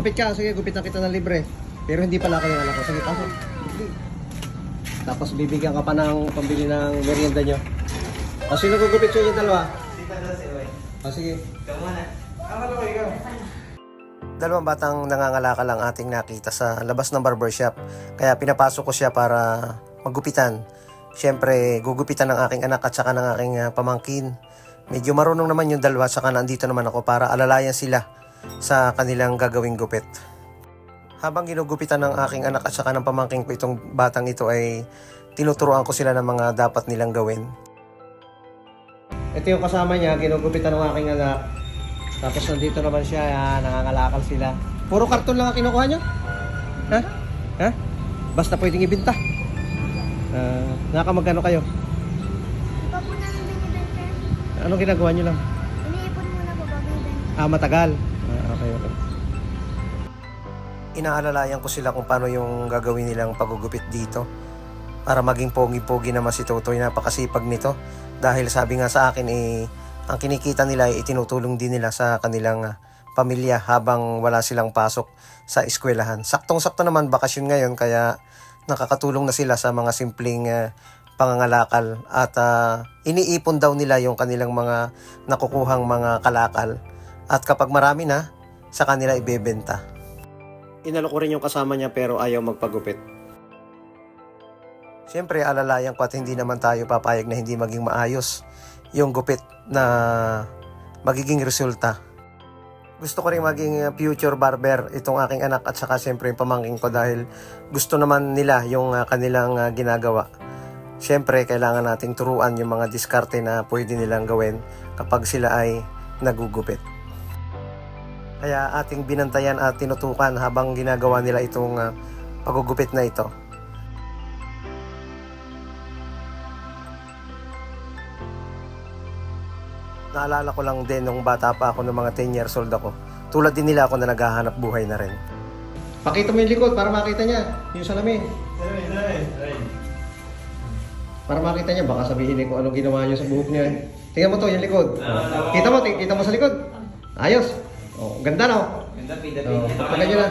Gupit ka, sige, gupitan kita ng libre. Pero hindi pala ako yung anak ko. Sige, pasok. Tapos bibigyan ka pa ng pambili ng merienda nyo. O, sino gugupit sa inyo dalawa? O, sige. Ikaw muna. Dalawang batang nangangalakal ang ating nakita sa labas ng barbershop. Kaya pinapasok ko siya para maggupitan. Siyempre, gugupitan ng aking anak at saka ng aking pamangkin. Medyo marunong naman yung dalawa, saka nandito naman ako para alalayan sila sa kanilang gagawing gupit. Habang ginugupitan ng aking anak at saka ng pamangkin ko itong batang ito ay tinuturuan ko sila ng mga dapat nilang gawin. Ito yung kasama niya, ginugupitan ng aking anak. Tapos nandito naman siya, nangangalakal sila. Puro karton lang ang kinukuha niyo? Ha? Ha? Basta pwedeng ibenta. Nakamagkano kayo? Iba po namin binibenta. Anong ginagawa niyo lang? Iniipon muna po bago ibenta. Matagal. Okay. Inaalalayan ko sila kung paano yung gagawin nilang pagugupit dito. Para maging pogi-pogi naman si Totoy. Napakasipag nito. Dahil sabi nga sa akin ang kinikita nila ay itinutulong din nila sa kanilang pamilya habang wala silang pasok sa eskwelahan. Saktong-sakto naman bakasyon ngayon kaya nakakatulong na sila sa mga simpleng pangangalakal at iniipon daw nila yung kanilang mga nakukuhang mga kalakal at kapag marami na sa kanila ibebenta. Inalo ko rin yung kasama niya pero ayaw magpagupit. Siyempre alalayan ko at hindi naman tayo papayag na hindi maging maayos yung gupit na magiging resulta. Gusto ko rin maging future barber itong aking anak at saka siyempre yung pamangkin ko dahil gusto naman nila yung kanilang ginagawa. Siyempre kailangan nating turuan yung mga diskarte na pwede nilang gawin kapag sila ay nagugupit. Kaya ating binantayan at tinutukan habang ginagawa nila itong pagugupit na ito. Naalala ko lang din nung bata pa ako, nung mga 10 years old ako. Tulad din nila ako na naghahanap buhay na rin. Pakita mo yung likod para makita niya. Yung salamin. Para makita niya, baka sabihin ko anong ginawa niyo sa buhok niya. Tingnan mo to, yung likod. Kita mo sa likod. Ayos. Ganda no? Ganda, pida. Pagka nyo na.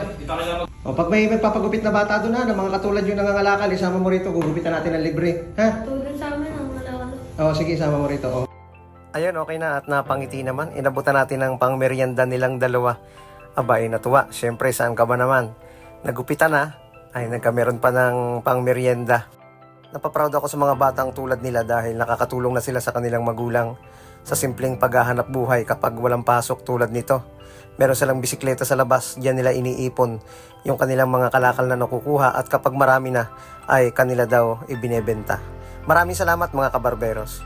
Pag may papagupit na bata doon ng mga katulad yung nangangalakal, isama mo rito, gugupitan natin ng libre. Ha? Tulong sa amin ang malawalo. Sige, isama mo rito. Ayun, okay na at napangiti naman. Inabutan natin ang pangmeryenda nilang dalawa. Abay, natuwa. Siyempre, saan ka ba naman? Nagupitan na. Ay, nagkameron pa ng pangmeryenda. Napaproud ako sa mga batang tulad nila dahil nakakatulong na sila sa kanilang magulang sa simpleng paghahanap buhay kapag walang pasok tulad nito. Meron silang bisikleta sa labas, diyan nila iniipon yung kanilang mga kalakal na nakukuha at kapag marami na ay kanila daw ibinebenta. Maraming salamat mga kabarberos.